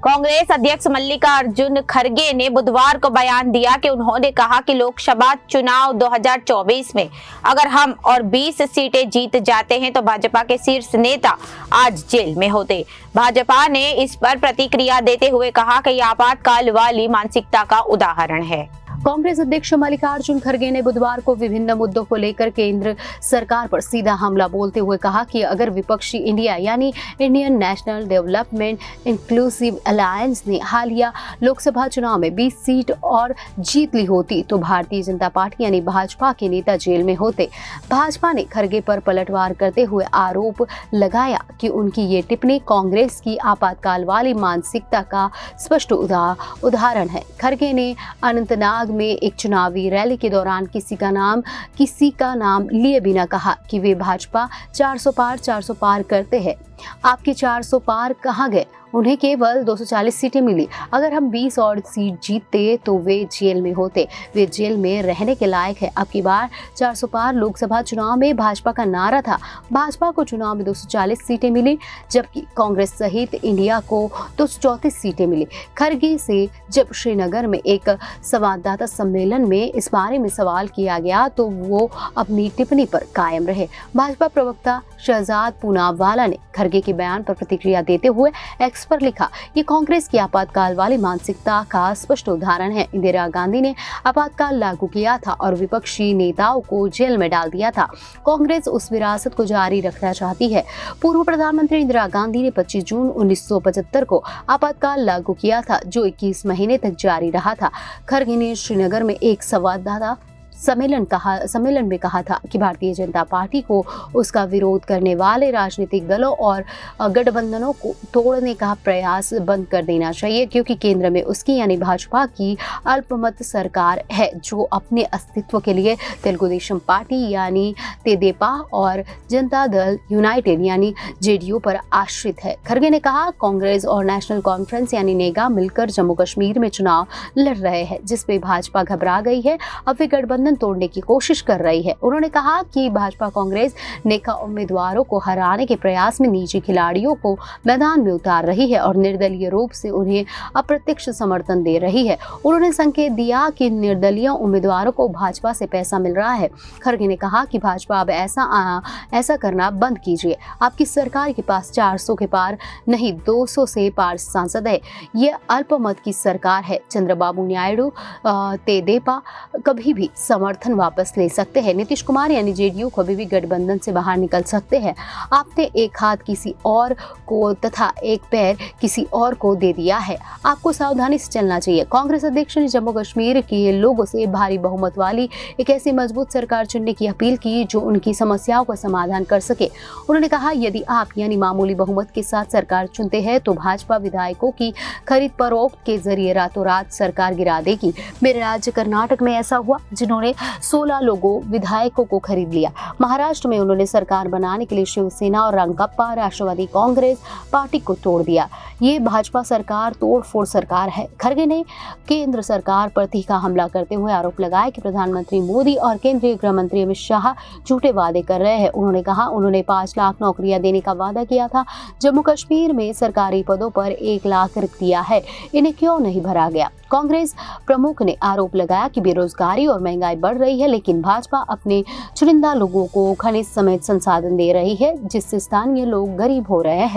कांग्रेस अध्यक्ष मल्लिकार्जुन खड़गे ने बुधवार को बयान दिया कि उन्होंने कहा कि लोकसभा चुनाव 2024 में अगर हम और 20 सीटें जीत जाते हैं तो भाजपा के शीर्ष नेता आज जेल में होते। भाजपा ने इस पर प्रतिक्रिया देते हुए कहा कि यह आपातकाल वाली मानसिकता का उदाहरण है। कांग्रेस अध्यक्ष मल्लिकार्जुन खड़गे ने बुधवार को विभिन्न मुद्दों को लेकर केंद्र सरकार पर सीधा हमला बोलते हुए कहा कि अगर विपक्षी इंडिया यानी Indian national development inclusive alliance ने हालिया लोकसभा चुनाव में 20 सीट और जीत ली होती तो भारतीय जनता पार्टी यानी भाजपा के नेता जेल में होते। भाजपा ने खड़गे पर पलटवार करते हुए आरोप लगाया कि उनकी ये टिप्पणी कांग्रेस की आपातकाल वाली मानसिकता का स्पष्ट उदाहरण है। खड़गे ने अनंतनाग में एक चुनावी रैली के दौरान किसी का नाम लिए बिना कहा कि वे भाजपा 400 पार करते हैं। आपके 400 पार कहाँ गए? उन्हें केवल 240 सीटें मिली। अगर हम 20 और सीट जीतते तो वे जेल में होते। वे जेल में रहने के लायक है। अब की बार 400 पार लोकसभा चुनाव में भाजपा का नारा था। भाजपा को चुनाव में 240 सीटें मिली जबकि कांग्रेस सहित इंडिया को 234 सीटें मिली। खड़गे से जब श्रीनगर में एक संवाददाता सम्मेलन में इस बारे में सवाल किया गया तो वो अपनी टिप्पणी पर कायम रहे। भाजपा प्रवक्ता शहजाद पूनावाला ने खड़गे के बयान पर प्रतिक्रिया देते हुए एक्स पर लिखा, ये कांग्रेस की आपातकाल वाली मानसिकता का स्पष्ट उदाहरण है। इंदिरा गांधी ने आपातकाल लागू किया था और विपक्षी नेताओं को जेल में डाल दिया था। कांग्रेस उस विरासत को जारी रखना चाहती है। पूर्व प्रधानमंत्री इंदिरा गांधी ने 25 जून 1975 को आपातकाल लागू किया था जो 21 महीने तक जारी रहा था। खड़गे ने श्रीनगर में एक संवाददाता सम्मेलन में कहा था कि भारतीय जनता पार्टी को उसका विरोध करने वाले राजनीतिक दलों और गठबंधनों को तोड़ने का प्रयास बंद कर देना चाहिए क्योंकि केंद्र में उसकी यानी भाजपा की अल्पमत सरकार है जो अपने अस्तित्व के लिए तेलुगु देशम पार्टी यानी तेदेपा और जनता दल यूनाइटेड यानी जेडीयू पर आश्रित है। खड़गे ने कहा कांग्रेस और नेशनल कॉन्फ्रेंस यानी नेगा मिलकर जम्मू कश्मीर में चुनाव लड़ रहे हैं जिसपे भाजपा घबरा गई है। अब वे गठबंधन तोड़ने की कोशिश कर रही है। उन्होंने कहा कि भाजपा कांग्रेस नेका उम्मीदवारों को हराने के प्रयास में निजी खिलाड़ियों को मैदान में उतार रही है और निर्दलीय रूप से उन्हें अप्रत्यक्ष समर्थन दे रही है। उन्होंने संकेत दिया कि निर्दलीय उम्मीदवारों को भाजपा से पैसा मिल रहा है। खड़गे ने कहा कि भाजपा अब ऐसा करना बंद कीजिए। आपकी सरकार के पास 400 के पार नहीं 200 से पार सांसद है। ये अल्पमत की सरकार है। चंद्रबाबू नायडू तेदेपा कभी भी समर्थन वापस ले सकते हैं। नीतीश कुमार यानी जेडीयू कभी भी गठबंधन से बाहर निकल सकते हैं। आपने एक हाथ किसी और को तथा एक पैर किसी और को दे दिया है। आपको सावधानी से चलना चाहिए। कांग्रेस अध्यक्ष ने जम्मू कश्मीर के लोगों से भारी बहुमत वाली एक ऐसी मजबूत सरकार चुनने की अपील की जो उनकी समस्याओं का समाधान कर सके। उन्होंने कहा यदि आप यानी मामूली बहुमत के साथ सरकार चुनते हैं तो भाजपा विधायकों की खरीद फरोख्त के जरिए रातों रात सरकार गिरा देगी। मेरे राज्य कर्नाटक में ऐसा हुआ जिन्होंने 16 विधायकों को खरीद लिया। महाराष्ट्र में उन्होंने सरकार बनाने के लिए शिवसेना और रंगप्पा राष्ट्रवादी कांग्रेस पार्टी को तोड़ दिया। ये भाजपा सरकार तोड़फोड़ सरकार है। खड़गे ने केंद्र सरकार पर तीखा हमला करते हुए आरोप लगाया कि प्रधानमंत्री मोदी और केंद्रीय गृह मंत्री अमित शाह झूठे वादे कर रहे हैं। उन्होंने कहा उन्होंने 5 लाख नौकरियां देने का वादा किया था। जम्मू कश्मीर में सरकारी पदों पर 1 लाख रिक्तियां है, इन्हें क्यों नहीं भरा गया? कांग्रेस प्रमुख ने आरोप लगाया कि बेरोजगारी और महंगाई बढ़ रही है लेकिन भाजपा अपने चुनिंदा लोगों को खनिज समेत संसाधन दे रही है जिससे स्थानीय लोग गरीब हो रहे हैं।